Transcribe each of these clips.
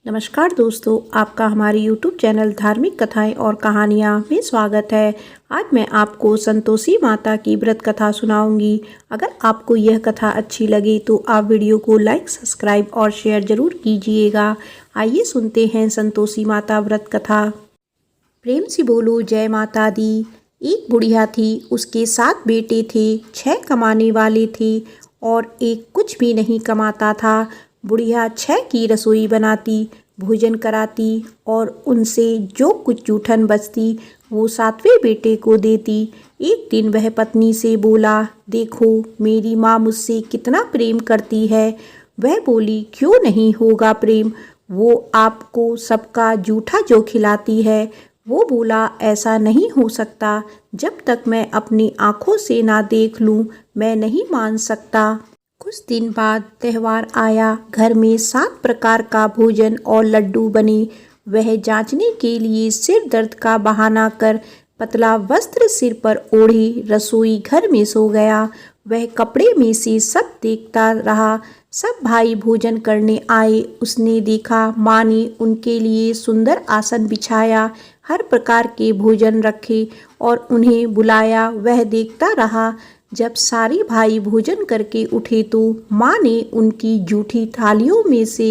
नमस्कार दोस्तों, आपका हमारे YouTube चैनल धार्मिक कथाएं और कहानियां में स्वागत है। आज मैं आपको संतोषी माता की व्रत कथा सुनाऊंगी। अगर आपको यह कथा अच्छी लगे तो आप वीडियो को लाइक, सब्सक्राइब और शेयर जरूर कीजिएगा। आइए सुनते हैं संतोषी माता व्रत कथा। प्रेम से बोलो जय माता दी। एक बुढ़िया थी, उसके 7 बेटे थे। 6 कमाने वाले थे और एक कुछ भी नहीं कमाता था। बुढ़िया 6 की रसोई बनाती, भोजन कराती और उनसे जो कुछ जूठन बचती वो 7वें बेटे को देती। एक दिन वह पत्नी से बोला, देखो मेरी माँ मुझसे कितना प्रेम करती है। वह बोली, क्यों नहीं होगा प्रेम, वो आपको सबका जूठा जो खिलाती है। वो बोला, ऐसा नहीं हो सकता, जब तक मैं अपनी आँखों से ना देख लूँ मैं नहीं मान सकता। कुछ दिन बाद त्यौहार आया। घर में 7 प्रकार का भोजन और लड्डू बने। वह जांचने के लिए सिर दर्द का बहाना कर पतला वस्त्र सिर पर ओढ़े रसोई घर में सो गया। वह कपड़े में से सब देखता रहा। सब भाई भोजन करने आए। उसने देखा माँ ने उनके लिए सुंदर आसन बिछाया, हर प्रकार के भोजन रखे और उन्हें बुलाया। वह देखता रहा। जब सारे भाई भोजन करके उठे तो माँ ने उनकी जूठी थालियों में से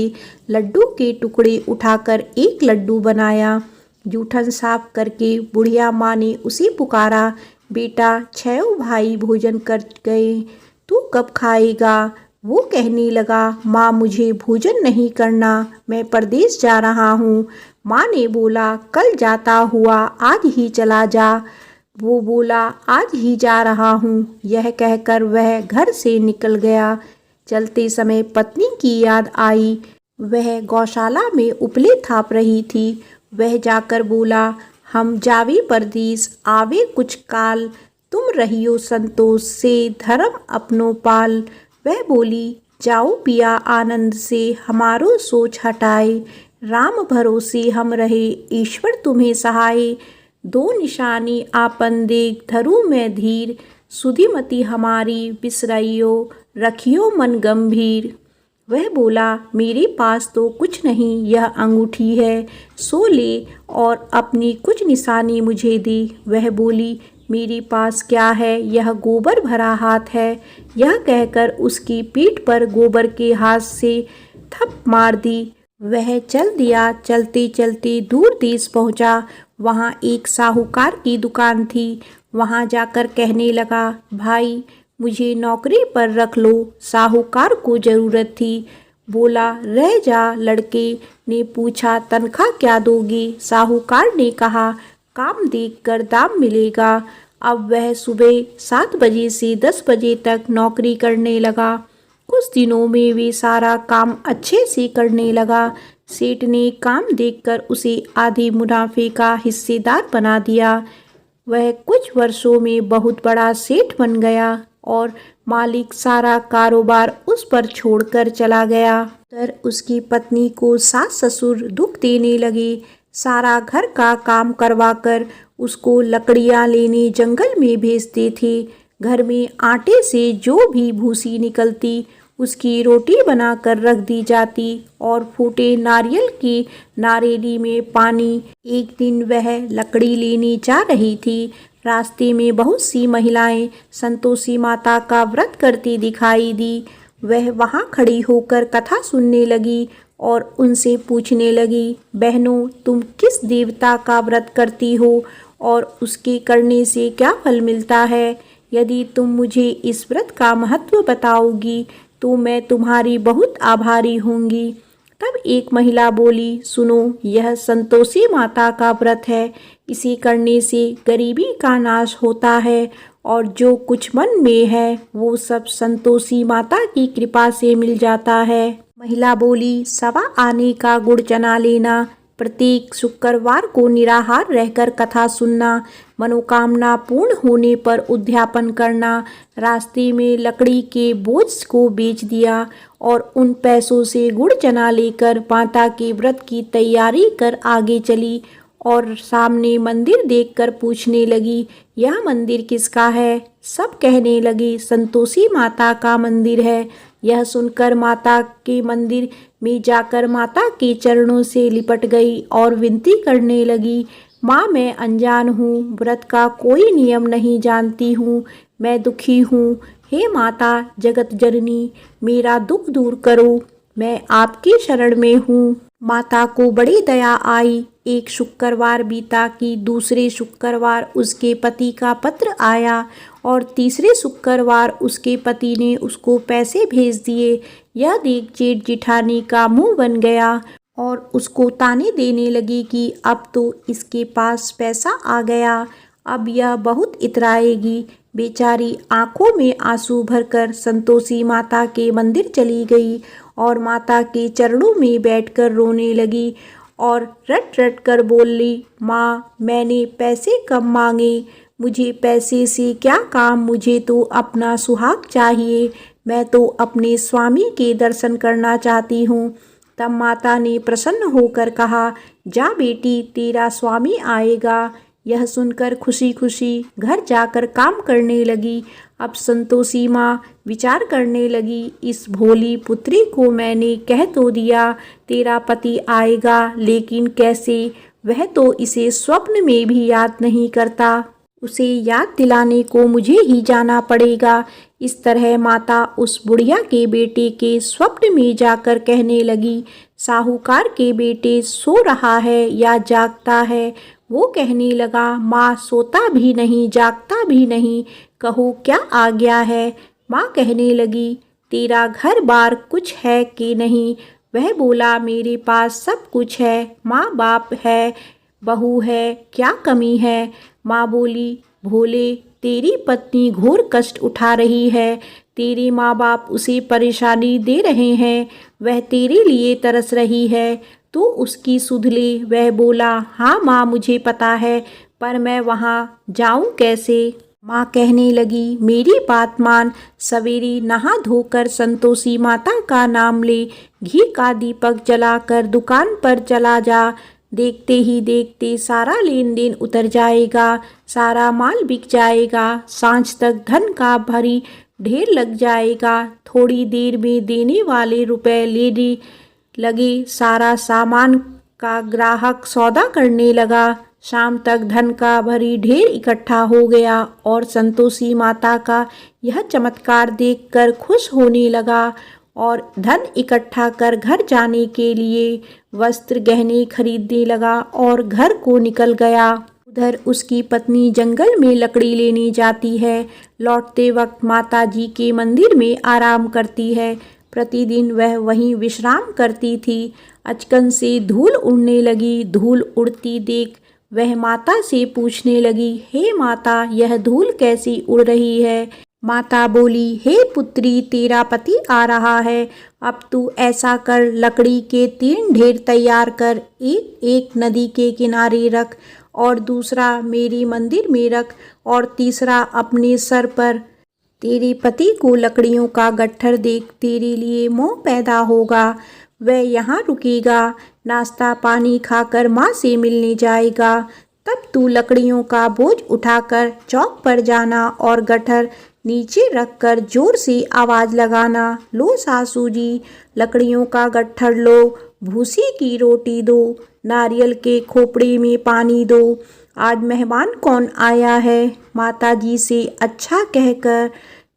लड्डू के टुकड़े उठाकर एक लड्डू बनाया। जूठन साफ करके बुढ़िया माँ ने उसे पुकारा, बेटा 6 भाई भोजन कर गए, तू कब खाएगा। वो कहने लगा, माँ मुझे भोजन नहीं करना, मैं परदेश जा रहा हूँ। माँ ने बोला, कल जाता हुआ आज ही चला जा। वो बोला, आज ही जा रहा हूँ। यह कहकर वह घर से निकल गया। चलते समय पत्नी की याद आई। वह गौशाला में उपले थाप रही थी। वह जाकर बोला, हम जावे परदेस आवे कुछ काल, तुम रहियो संतोष से धर्म अपनो पाल। वह बोली, जाओ पिया आनंद से हमारो सोच हटाए, राम भरोसे हम रहे ईश्वर तुम्हें सहाय। 2 निशानी आपन देख धरू में धीर, सुधिमति हमारी बिसरइयो रखियो मन गंभीर। वह बोला, मेरे पास तो कुछ नहीं, यह अंगूठी है, सो ले और अपनी कुछ निशानी मुझे दे। वह बोली, मेरे पास क्या है, यह गोबर भरा हाथ है। यह कहकर उसकी पीठ पर गोबर के हाथ से थप मार दी। वह चल दिया। चलते चलते दूर देश पहुंचा। वहां एक साहूकार की दुकान थी। वहां जाकर कहने लगा, भाई मुझे नौकरी पर रख लो। साहूकार को जरूरत थी। बोला, रह जा। लड़के ने पूछा, तनख्वाह क्या दोगे। साहूकार ने कहा, काम देखकर दाम मिलेगा। अब वह सुबह 7 बजे से 10 बजे तक नौकरी करने लगा। कुछ दिनों में वे सारा काम अच्छे से करने लगा। सेठ ने काम देखकर उसे आधे मुनाफे का हिस्सेदार बना दिया। वह कुछ वर्षों में बहुत बड़ा सेठ बन गया और मालिक सारा कारोबार उस पर छोड़कर चला गया। तर उसकी पत्नी को सास ससुर दुख देने लगे। सारा घर का काम करवाकर उसको लकड़ियां लेने जंगल में भेजते थे। घर में आटे से जो भी भूसी निकलती उसकी रोटी बनाकर रख दी जाती और फूटे नारियल की नारेली में पानी। एक दिन वह लकड़ी लेने जा रही थी। रास्ते में बहुत सी महिलाएं संतोषी माता का व्रत करती दिखाई दी। वह वहां खड़ी होकर कथा सुनने लगी और उनसे पूछने लगी, बहनों तुम किस देवता का व्रत करती हो और उसके करने से क्या फल मिलता है। यदि तुम मुझे इस व्रत का महत्व बताओगी तो मैं तुम्हारी बहुत आभारी होंगी। तब एक महिला बोली, सुनो, यह संतोषी माता का व्रत है। इसे करने से गरीबी का नाश होता है और जो कुछ मन में है वो सब संतोषी माता की कृपा से मिल जाता है। महिला बोली, सवा आने का गुड़ चना लेना, प्रत्येक शुक्रवार को निराहार रहकर कथा सुनना, मनोकामना पूर्ण होने पर उद्यापन करना। रास्ते में लकड़ी के बोझ को बेच दिया और उन पैसों से गुड़ चना लेकर माता के व्रत की तैयारी कर आगे चली और सामने मंदिर देखकर पूछने लगी, यह मंदिर किसका है। सब कहने लगे, संतोषी माता का मंदिर है। यह सुनकर माता के मंदिर में जाकर माता के चरणों से लिपट गई और विनती करने लगी, माँ मैं अनजान हूँ, व्रत का कोई नियम नहीं जानती हूँ, मैं दुखी हूँ। हे माता जगत जननी, मेरा दुख दूर करो, मैं आपकी शरण में हूँ। माता को बड़ी दया आई। एक शुक्रवार बीता कि दूसरे शुक्रवार उसके पति का पत्र आया और तीसरे शुक्रवार उसके पति ने उसको पैसे भेज दिए। यह देख जेठ जिठानी का मुंह बन गया और उसको ताने देने लगी कि अब तो इसके पास पैसा आ गया, अब यह बहुत इतराएगी। बेचारी आंखों में आंसू भरकर संतोषी माता के मंदिर चली गई और माता के चरणों में बैठकर रोने लगी और रट रट कर बोली, माँ मैंने पैसे कम मांगे, मुझे पैसे से क्या काम, मुझे तो अपना सुहाग चाहिए, मैं तो अपने स्वामी के दर्शन करना चाहती हूँ। तब माता ने प्रसन्न होकर कहा, जा बेटी तेरा स्वामी आएगा। यह सुनकर खुशी खुशी घर जाकर काम करने लगी। अब संतोषी माँ विचार करने लगी, इस भोली पुत्री को मैंने कह तो दिया तेरा पति आएगा, लेकिन कैसे, वह तो इसे स्वप्न में भी याद नहीं करता, उसे याद दिलाने को मुझे ही जाना पड़ेगा। इस तरह माता उस बुढ़िया के बेटे के स्वप्न में जाकर कहने लगी, साहूकार के बेटे सो रहा है या जागता है। वो कहने लगा, माँ सोता भी नहीं जागता भी नहीं, कहो क्या आ गया है। माँ कहने लगी, तेरा घर बार कुछ है कि नहीं। वह बोला, मेरे पास सब कुछ है, माँ बाप है, बहू है, क्या कमी है। माँ बोली, भोले तेरी पत्नी घोर कष्ट उठा रही है, तेरे माँ बाप उसे परेशानी दे रहे हैं, वह तेरे लिए तरस रही है, तो उसकी सुध ले। वह बोला, हाँ माँ मुझे पता है, पर मैं वहाँ जाऊँ कैसे। माँ कहने लगी, मेरी बात मान, सवेरे नहा धोकर संतोषी माता का नाम ले, घी का दीपक जलाकर दुकान पर चला जा, देखते ही देखते सारा लेन देन उतर जाएगा, सारा माल बिक जाएगा, सांझ तक धन का भारी ढेर लग जाएगा, थोड़ी देर में देने वाले रुपए लेने लगे, सारा सामान का ग्राहक सौदा करने लगा, शाम तक धन का भारी ढेर इकट्ठा हो गया और संतोषी माता का यह चमत्कार देखकर खुश होने लगा और धन इकट्ठा कर घर जाने के लिए वस्त्र गहने खरीदने लगा और घर को निकल गया। उधर उसकी पत्नी जंगल में लकड़ी लेने जाती है, लौटते वक्त माता जी के मंदिर में आराम करती है। प्रतिदिन वह वहीं विश्राम करती थी। अचकन से धूल उड़ने लगी। धूल उड़ती देख वह माता से पूछने लगी, हे माता यह धूल कैसी उड़ रही है। माता बोली, हे पुत्री तेरा पति आ रहा है, अब तू ऐसा कर, लकड़ी के 3 ढेर तैयार कर, एक नदी के किनारे रख और दूसरा मेरी मंदिर में रख और तीसरा अपने सर पर। तेरे पति को लकड़ियों का गट्ठर देख तेरे लिए मोह पैदा होगा, वह यहाँ रुकेगा, नाश्ता पानी खाकर माँ से मिलने जाएगा, तब तू लकड़ियों का बोझ उठाकर चौक पर जाना और गट्ठर नीचे रखकर जोर से आवाज़ लगाना, लो सासू जी लकड़ियों का गट्ठर लो, भूसी की रोटी दो, नारियल के खोपड़े में पानी दो, आज मेहमान कौन आया है। माता जी से अच्छा कहकर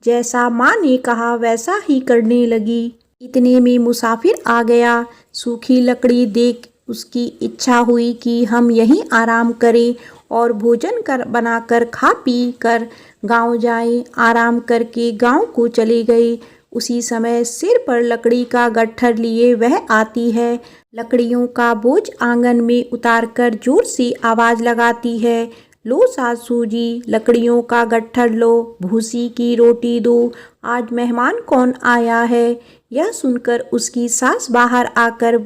जैसा माँ ने कहा वैसा ही करने लगी। इतने में मुसाफिर आ गया। सूखी लकड़ी देख उसकी इच्छा हुई कि हम यहीं आराम करें और भोजन बनाकर खा पी कर गांव जाएं। आराम करके गांव को चले गए। उसी समय सिर पर लकड़ी का गट्ठर लिए वह आती है। लकड़ियों का बोझ आंगन में उतारकर जोर से आवाज़ लगाती है, लो सासू जी लकड़ियों का गट्ठर लो, भूसी की रोटी दो, आज मेहमान कौन आया है। यह सुनकर उसकी सास बाहर आकर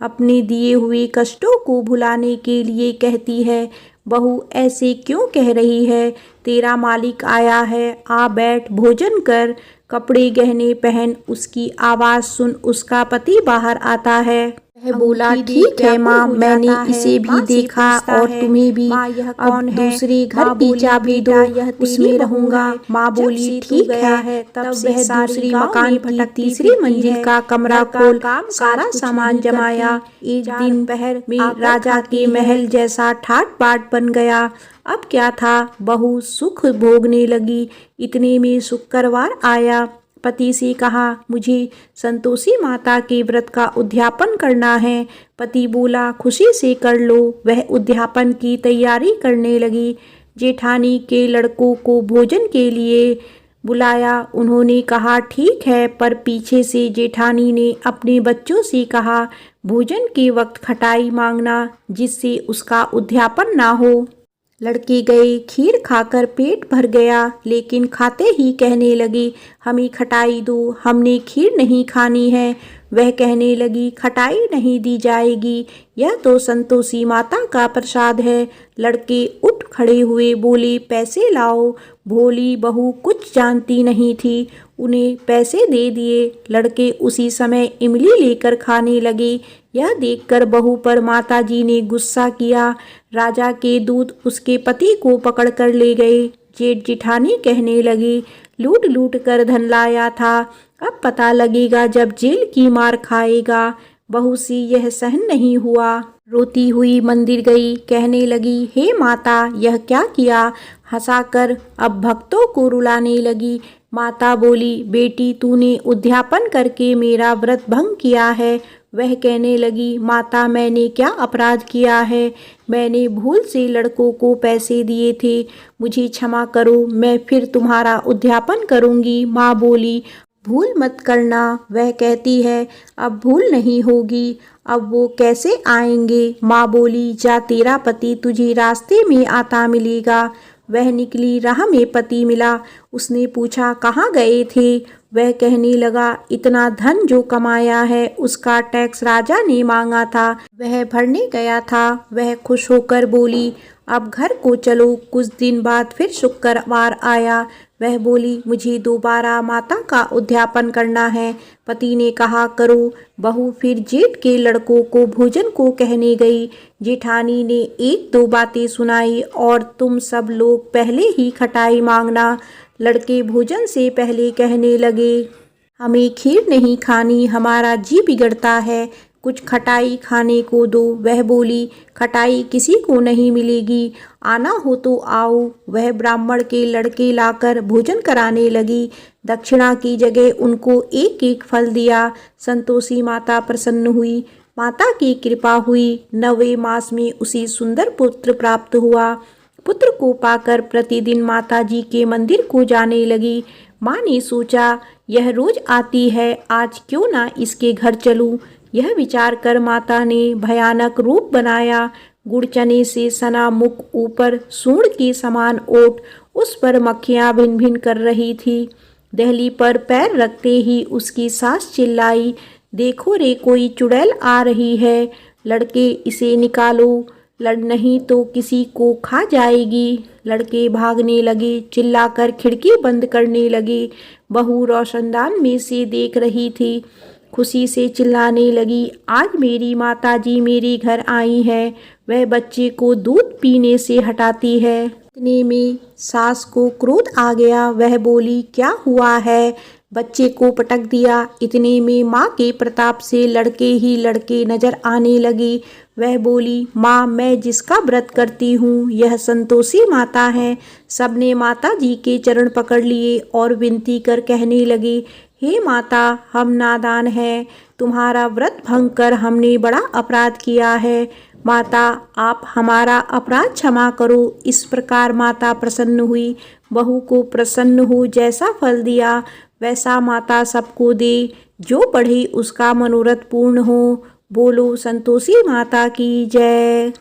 अपने दिए हुए कष्टों को भुलाने के लिए कहती है, बहू ऐसे क्यों कह रही है, तेरा मालिक आया है, आ बैठ भोजन कर, कपड़े गहने पहन। उसकी आवाज़ सुन उसका पति बाहर आता है। वह बोला, ठीक है माँ, मैंने इसे भी देखा और तुम्हें भी। अब दूसरे घर की चाबी दो, उसमें रहूंगा। माँ बोली, ठीक है। तब वह दूसरी मकान की तीसरी मंजिल का कमरा खोल सारा सामान जमाया। एक दिन पहर में राजा के महल जैसा ठाट बाट बन गया। अब क्या था, बहू सुख भोगने लगी। इतने में शुक्रवार आया। पति से कहा, मुझे संतोषी माता के व्रत का उद्यापन करना है। पति बोला, खुशी से कर लो। वह उद्यापन की तैयारी करने लगी। जेठानी के लड़कों को भोजन के लिए बुलाया। उन्होंने कहा, ठीक है, पर पीछे से जेठानी ने अपने बच्चों से कहा, भोजन के वक्त खटाई मांगना, जिससे उसका उद्यापन ना हो। लड़के गए, खीर खाकर पेट भर गया, लेकिन खाते ही कहने लगे, हमें खटाई दो, हमने खीर नहीं खानी है। वह कहने लगी, खटाई नहीं दी जाएगी, यह तो संतोषी माता का प्रसाद है। लड़के उठ खड़े हुए बोले, पैसे लाओ। भोली बहू कुछ जानती नहीं थी, उन्हें पैसे दे दिए। लड़के उसी समय इमली लेकर खाने लगे। यह देखकर बहू पर माताजी ने गुस्सा किया। राजा के दूत उसके पति को पकड़ कर ले गए। जेठ जिठानी कहने लगे, लूट लूट कर धन लाया था, अब पता लगेगा जब जेल की मार खाएगा। बहू से यह सहन नहीं हुआ। रोती हुई मंदिर गई, कहने लगी, हे माता, यह क्या किया। हंसाकर अब भक्तों को रुलाने लगी। माता बोली, बेटी, तूने उद्यापन करके मेरा व्रत भंग किया है। वह कहने लगी, माता, मैंने क्या अपराध किया है। मैंने भूल से लड़कों को पैसे दिए थे, मुझे क्षमा करो, मैं फिर तुम्हारा उद्यापन करूंगी। माँ बोली, भूल मत करना। वह कहती है, अब भूल नहीं होगी। अब वो कैसे आएंगे। माँ बोली, जा, तेरा पति तुझे रास्ते में आता मिलेगा। वह निकली, राह में पति मिला। उसने पूछा, कहाँ गए थे। वह कहने लगा, इतना धन जो कमाया है उसका टैक्स राजा ने मांगा था, वह भरने गया था। वह खुश होकर बोली, अब घर को चलो। कुछ दिन बाद फिर शुक्रवार आया। वह बोली, मुझे दोबारा माता का उद्यापन करना है। पति ने कहा, करो। बहू फिर जेठ के लड़कों को भोजन को कहने गई। जेठानी ने एक दो बातें सुनाई, और तुम सब लोग पहले ही खटाई मांगना। लड़के भोजन से पहले कहने लगे, हमें खीर नहीं खानी, हमारा जी बिगड़ता है, कुछ खटाई खाने को दो। वह बोली, खटाई किसी को नहीं मिलेगी, आना हो तो आओ। वह ब्राह्मण के लड़के लाकर भोजन कराने लगी। दक्षिणा की जगह उनको एक एक फल दिया। संतोषी माता प्रसन्न हुई। माता की कृपा हुई। 9वें मास में उसे सुंदर पुत्र प्राप्त हुआ। पुत्र को पाकर प्रतिदिन माताजी के मंदिर को जाने लगी। माँ ने सोचा, यह रोज आती है, आज क्यों ना इसके घर चलूं। यह विचार कर माता ने भयानक रूप बनाया। गुड़ चने से सना मुख, ऊपर सूंड के समान ओट, उस पर मक्खियाँ भिन भिन कर रही थी। दहली पर पैर रखते ही उसकी सास चिल्लाई, देखो रे, कोई चुड़ैल आ रही है, लड़के इसे निकालो, लड़ नहीं तो किसी को खा जाएगी। लड़के भागने लगे, चिल्लाकर खिड़की बंद करने लगे। बहू रोशनदान में से देख रही थी, खुशी से चिल्लाने लगी, आज मेरी माताजी मेरे घर आई है। वह बच्चे को दूध पीने से हटाती है। इतने में सास को क्रोध आ गया। वह बोली, क्या हुआ है। बच्चे को पटक दिया। इतने में माँ के प्रताप से लड़के ही लड़के नजर आने लगे। वह बोली, माँ, मैं जिसका व्रत करती हूँ यह संतोषी माता है। सबने माता जी के चरण पकड़ लिए और विनती कर कहने लगे, हे माता, हम नादान हैं, तुम्हारा व्रत भंग कर हमने बड़ा अपराध किया है। माता, आप हमारा अपराध क्षमा करो। इस प्रकार माता प्रसन्न हुई। बहू को प्रसन्न हो जैसा फल दिया वैसा माता सबको दे। जो पढ़े उसका मनोरथ पूर्ण हो। बोलो संतोषी माता की जय।